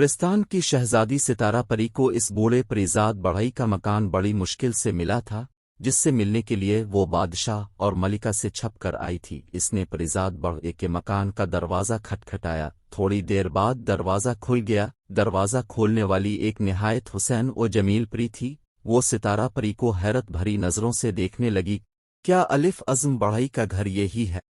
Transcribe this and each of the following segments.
प्रस्थान की शहजादी सितारा परी को इस बूढ़े परीजाद बढ़ई का मकान बड़ी मुश्किल से मिला था, जिससे मिलने के लिए वो बादशाह और मलिका से छप कर आई थी। इसने परीजाद बढ़ई के मकान का दरवाज़ा खटखटाया। थोड़ी देर बाद दरवाज़ा खुल गया। दरवाज़ा खोलने वाली एक निहायत हुसैन और जमील परी थी। वो सितारा परी को हैरत भरी नज़रों से देखने लगी। क्या अलिफ अज़म बढ़ई का घर यही है?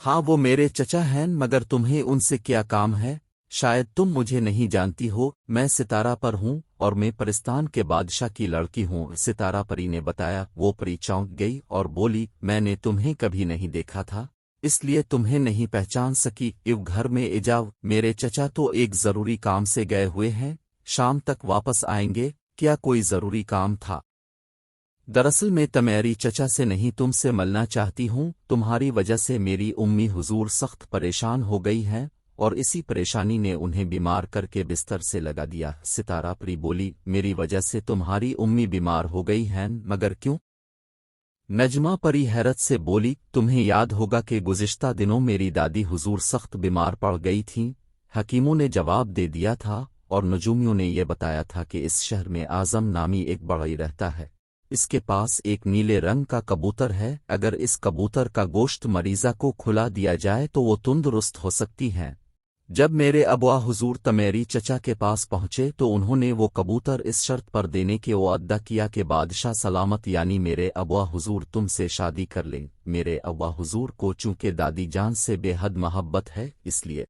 हाँ, वो मेरे चचा हैं, मगर तुम्हें उनसे क्या काम है? शायद तुम मुझे नहीं जानती हो। मैं सितारा पर हूँ और मैं परिस्तान के बादशाह की लड़की हूँ, सितारा परी ने बताया। वो परी चौंक गई और बोली, मैंने तुम्हें कभी नहीं देखा था, इसलिए तुम्हें नहीं पहचान सकी। इव घर में इजाव, मेरे चचा तो एक जरूरी काम से गए हुए हैं, शाम तक वापस आएंगे। क्या कोई जरूरी काम था? दरअसल मैं तमेरी चचा से नहीं, तुमसे मिलना चाहती हूँ। तुम्हारी वजह से मेरी उम्मी हुजूर सख्त परेशान हो गई हैं और इसी परेशानी ने उन्हें बीमार करके बिस्तर से लगा दिया। सितारा परी बोली, मेरी वजह से तुम्हारी उम्मी बीमार हो गई हैं, मगर क्यों? नजमा परी हैरत से बोली, तुम्हें याद होगा कि गुज़िश्ता दिनों मेरी दादी हुजूर सख्त बीमार पड़ गई थीं। हकीमों ने जवाब दे दिया था और नजूमियों ने यह बताया था कि इस शहर में आज़म नामी एक बढ़ई रहता है। इसके पास एक नीले रंग का कबूतर है। अगर इस कबूतर का गोश्त मरीज़ा को खुला दिया जाए तो वो तंदुरुस्त हो सकती हैं। जब मेरे अबुआ हुजूर तमेरी चचा के पास पहुंचे तो उन्होंने वो कबूतर इस शर्त पर देने के वादा किया कि बादशाह सलामत यानी मेरे अबुआ हुजूर तुमसे शादी कर लें। मेरे अबुआ हुजूर को चूंकि दादी जान से बेहद मोहब्बत है, इसलिए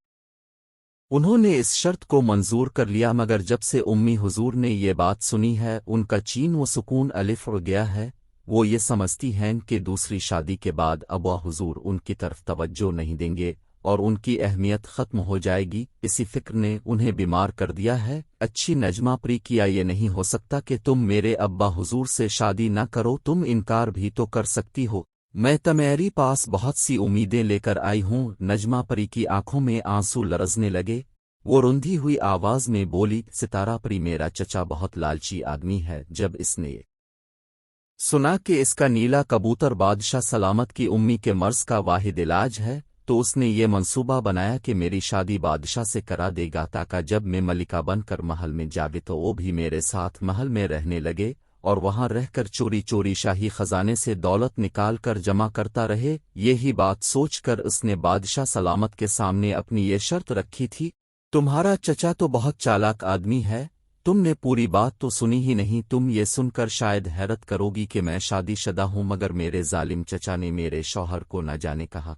उन्होंने इस शर्त को मंजूर कर लिया। मगर जब से उम्मी हुजूर ने ये बात सुनी है, उनका चीन व सुकून अलिफ उड़ गया है। वो ये समझती हैं कि दूसरी शादी के बाद अबुआ हुजूर उनकी तरफ तवज्जो नहीं देंगे और उनकी अहमियत ख़त्म हो जाएगी। इसी फिक्र ने उन्हें बीमार कर दिया है। अच्छी नजमा परी, किया ये नहीं हो सकता कि तुम मेरे अब्बा हुजूर से शादी न करो? तुम इनकार भी तो कर सकती हो। मैं तमेरी पास बहुत सी उम्मीदें लेकर आई हूँ। नजमा परी की आंखों में आंसू लरसने लगे। वो रुंधी हुई आवाज में बोली, सितारा परी, मेरा चचा बहुत लालची आदमी है। जब इसने सुना कि इसका नीला कबूतर बादशाह सलामत की उम्मी के मर्ज का वाहिद इलाज है, तो उसने ये मंसूबा बनाया कि मेरी शादी बादशाह से करा देगा, ताकि जब मैं मलिका बनकर महल में जावे तो वो भी मेरे साथ महल में रहने लगे और वहां रहकर चोरी चोरी शाही खजाने से दौलत निकाल कर जमा करता रहे। यही बात सोचकर उसने बादशाह सलामत के सामने अपनी ये शर्त रखी थी। तुम्हारा चचा तो बहुत चालाक आदमी है, तुमने पूरी बात तो सुनी ही नहीं। तुम ये सुनकर शायद हैरत करोगी कि मैं शादीशुदा हूं, मगर मेरे जालिम चचा ने मेरे शौहर को न जाने कहा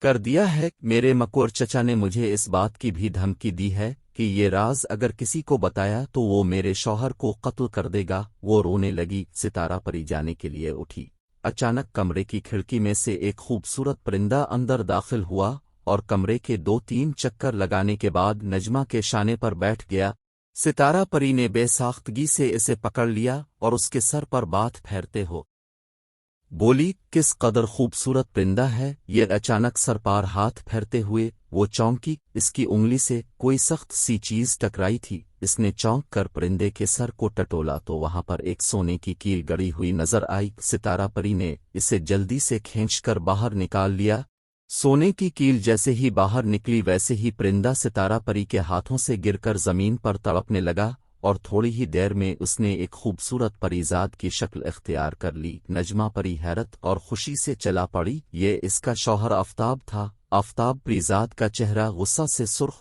कर दिया है। मेरे मकोर चचा ने मुझे इस बात की भी धमकी दी है कि ये राज अगर किसी को बताया तो वो मेरे शौहर को कत्ल कर देगा। वो रोने लगी। सितारा परी जाने के लिए उठी। अचानक कमरे की खिड़की में से एक खूबसूरत परिंदा अंदर दाखिल हुआ और कमरे के 2-3 चक्कर लगाने के बाद नजमा के शाने पर बैठ गया। सितारा परी ने बेसाख्तगी से इसे पकड़ लिया और उसके सर पर बात फेरते हो बोली, किस कदर खूबसूरत परिंदा है ये। अचानक सर पार हाथ फेरते हुए वो चौंकी। इसकी उंगली से कोई सख्त सी चीज टकराई थी। इसने चौंक कर परिंदे के सर को टटोला तो वहां पर एक सोने की कील गड़ी हुई नजर आई। सितारा परी ने इसे जल्दी से खींचकर बाहर निकाल लिया। सोने की कील जैसे ही बाहर निकली वैसे ही परिंदा सितारा परी के हाथों से गिरकर जमीन पर तड़पने लगा और थोड़ी ही देर में उसने एक खूबसूरत परीजाद की शक्ल इख्तियार कर ली। नजमा परी हैरत और खुशी से चला पड़ी। ये इसका शौहर आफताब था। आफताब परीजाद का चेहरा गुस्सा से सुर्ख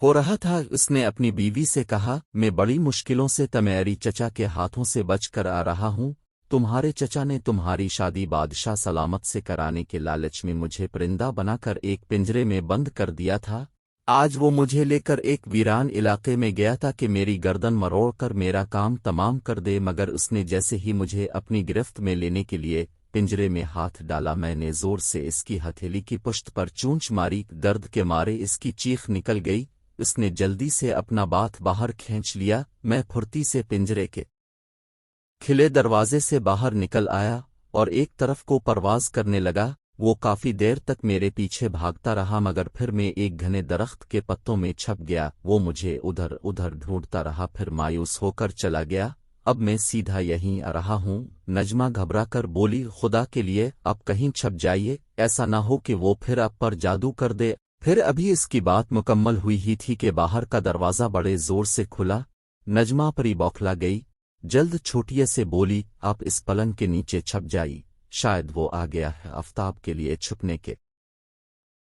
हो रहा था। उसने अपनी बीवी से कहा, मैं बड़ी मुश्किलों से तमेरी चचा के हाथों से बचकर आ रहा हूँ। तुम्हारे चचा ने तुम्हारी शादी बादशाह सलामत से कराने के लालच में मुझे परिंदा बनाकर एक पिंजरे में बंद कर दिया था। आज वो मुझे लेकर एक वीरान इलाके में गया था कि मेरी गर्दन मरोड़ कर मेरा काम तमाम कर दे, मगर उसने जैसे ही मुझे अपनी गिरफ्त में लेने के लिए पिंजरे में हाथ डाला, मैंने जोर से इसकी हथेली की पुश्त पर चूंच मारी। दर्द के मारे इसकी चीख निकल गई। उसने जल्दी से अपना बाथ बाहर खींच लिया। मैं फुर्ती से पिंजरे के खिले दरवाजे से बाहर निकल आया और एक तरफ को परवाज करने लगा। वो काफी देर तक मेरे पीछे भागता रहा, मगर फिर मैं एक घने दरख्त के पत्तों में छप गया। वो मुझे उधर उधर ढूंढता रहा, फिर मायूस होकर चला गया। अब मैं सीधा यहीं आ रहा हूँ। नजमा घबरा कर बोली, खुदा के लिए अब कहीं छप जाइए, ऐसा ना हो कि वो फिर आप पर जादू कर दे। پھر ابھی اس کی بات مکمل ہوئی ہی تھی کہ باہر کا دروازہ بڑے زور سے کھلا۔ نجمہ پری بوکھلا گئی، جلد چھوٹیے سے بولی، آپ اس پلنگ کے نیچے چھپ جائی، شاید وہ آ گیا ہے۔ آفتاب کے لیے چھپنے کے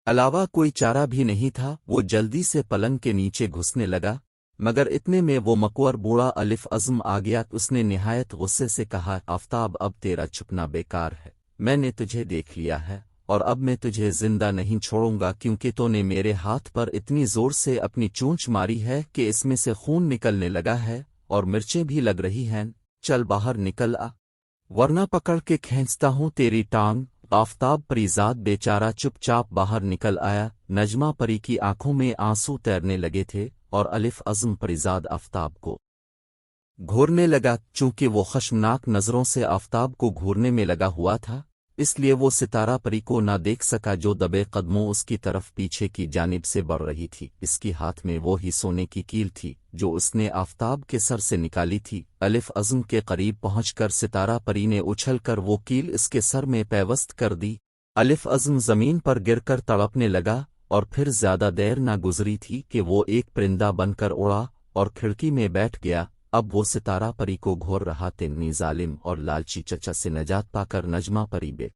علاوہ کوئی چارہ بھی نہیں تھا۔ وہ جلدی سے پلنگ کے نیچے گھسنے لگا، مگر اتنے میں وہ مکور بوڑھا الف عزم آ گیا۔ اس نے نہایت غصے سے کہا، آفتاب اب تیرا چھپنا بیکار ہے، میں نے تجھے دیکھ لیا ہے، اور اب میں تجھے زندہ نہیں چھوڑوں گا، کیونکہ تو نے میرے ہاتھ پر اتنی زور سے اپنی چونچ ماری ہے کہ اس میں سے خون نکلنے لگا ہے اور مرچیں بھی لگ رہی ہیں۔ چل باہر نکل آ، ورنہ پکڑ کے کھینچتا ہوں تیری ٹانگ۔ آفتاب پریزاد بیچارہ چپ چاپ باہر نکل آیا۔ نجمہ پری کی آنکھوں میں آنسو تیرنے لگے تھے اور الف عزم پریزاد آفتاب کو گھورنے لگا۔ چونکہ وہ خشمناک نظروں سے آفتاب کو گھورنے میں لگا ہوا تھا، اس لیے وہ ستارہ پری کو نہ دیکھ سکا جو دبے قدموں اس کی طرف پیچھے کی جانب سے بڑھ رہی تھی۔ اس کی ہاتھ میں وہی سونے کی کیل تھی جو اس نے آفتاب کے سر سے نکالی تھی۔ الف عزم کے قریب پہنچ کر ستارہ پری نے اچھل کر وہ کیل اس کے سر میں پیوست کر دی۔ الف عزم زمین پر گر کر تڑپنے لگا، اور پھر زیادہ دیر نہ گزری تھی کہ وہ ایک پرندہ بن کر اڑا اور کھڑکی میں بیٹھ گیا۔ اب وہ ستارہ پری کو گھور رہا تنی ظالم اور لالچی چچا سے نجات پا کر نجمہ پری بے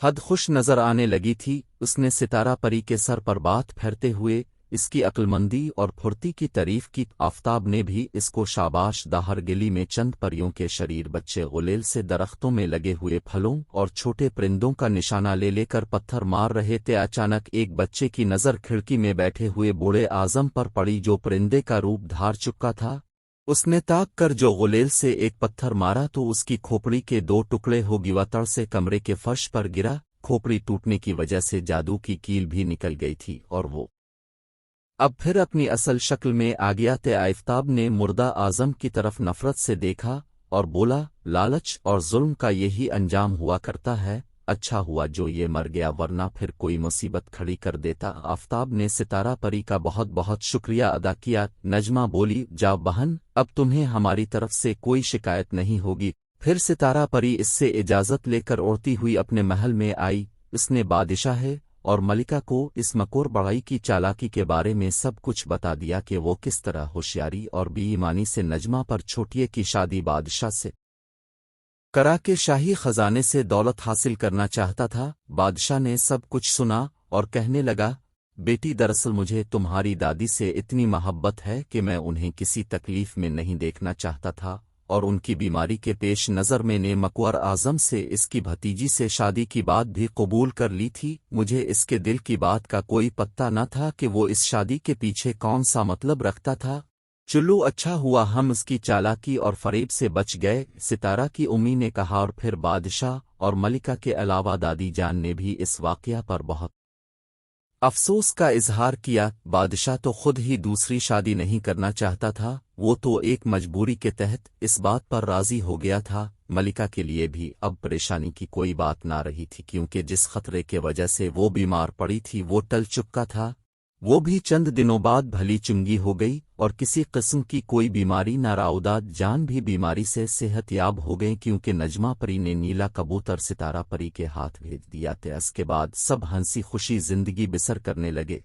حد خوش نظر آنے لگی تھی۔ اس نے ستارہ پری کے سر پر بات پھیرتے ہوئے اس کی عقلمندی اور پھرتی کی تعریف کی۔ آفتاب نے بھی اس کو شاباش دہر گلی میں چند پریوں کے شریر بچے غلیل سے درختوں میں لگے ہوئے پھلوں اور چھوٹے پرندوں کا نشانہ لے لے کر پتھر مار رہے تھے۔ اچانک ایک بچے کی نظر کھڑکی میں بیٹھے ہوئے بوڑھے اعظم پر پڑی جو پرندے کا روپ دھار چکا تھا۔ اس نے تاک کر جو غلیل سے ایک پتھر مارا تو اس کی کھوپڑی کے دو ٹکڑے ہو گیا، تڑ سے کمرے کے فرش پر گرا۔ کھوپڑی ٹوٹنے کی وجہ سے جادو کی کیل بھی نکل گئی تھی اور وہ اب پھر اپنی اصل شکل میں آ گیا تھا۔ آفتاب نے مردہ اعظم کی طرف نفرت سے دیکھا اور بولا، لالچ اور ظلم کا یہی انجام ہوا کرتا ہے، اچھا ہوا جو یہ مر گیا، ورنہ پھر کوئی مصیبت کھڑی کر دیتا۔ آفتاب نے ستارہ پری کا بہت بہت شکریہ ادا کیا۔ نجمہ بولی، جا بہن، اب تمہیں ہماری طرف سے کوئی شکایت نہیں ہوگی۔ پھر ستارہ پری اس سے اجازت لے کر اڑتی ہوئی اپنے محل میں آئی۔ اس نے بادشاہ اور ملکہ کو اس مکور بڑائی کی چالاکی کے بارے میں سب کچھ بتا دیا کہ وہ کس طرح ہوشیاری اور بے ایمانی سے نجمہ پر چھوٹیے کی شادی بادشاہ سے کرا کے شاہی خزانے سے دولت حاصل کرنا چاہتا تھا۔ بادشاہ نے سب کچھ سنا اور کہنے لگا، بیٹی، دراصل مجھے تمہاری دادی سے اتنی محبت ہے کہ میں انہیں کسی تکلیف میں نہیں دیکھنا چاہتا تھا، اور ان کی بیماری کے پیش نظر میں نے مکور اعظم سے اس کی بھتیجی سے شادی کی بات بھی قبول کر لی تھی۔ مجھے اس کے دل کی بات کا کوئی پتہ نہ تھا کہ وہ اس شادی کے پیچھے کون سا مطلب رکھتا تھا۔ چلو اچھا ہوا ہم اس کی چالاکی اور فریب سے بچ گئے، ستارہ کی امی نے کہا، اور پھر بادشاہ اور ملکہ کے علاوہ دادی جان نے بھی اس واقعہ پر بہت افسوس کا اظہار کیا۔ بادشاہ تو خود ہی دوسری شادی نہیں کرنا چاہتا تھا، وہ تو ایک مجبوری کے تحت اس بات پر راضی ہو گیا تھا۔ ملکہ کے لیے بھی اب پریشانی کی کوئی بات نہ رہی تھی، کیونکہ جس خطرے کے وجہ سے وہ بیمار پڑی تھی وہ ٹل چکا تھا، وہ بھی چند دنوں بعد بھلی چنگی ہو گئی، اور کسی قسم کی کوئی بیماری نہ راوداد جان بھی بیماری سے صحت یاب ہو گئے، کیونکہ نجمہ پری نے نیلا کبوتر ستارہ پری کے ہاتھ بھیج دیا تھا۔ اس کے بعد سب ہنسی خوشی زندگی بسر کرنے لگے۔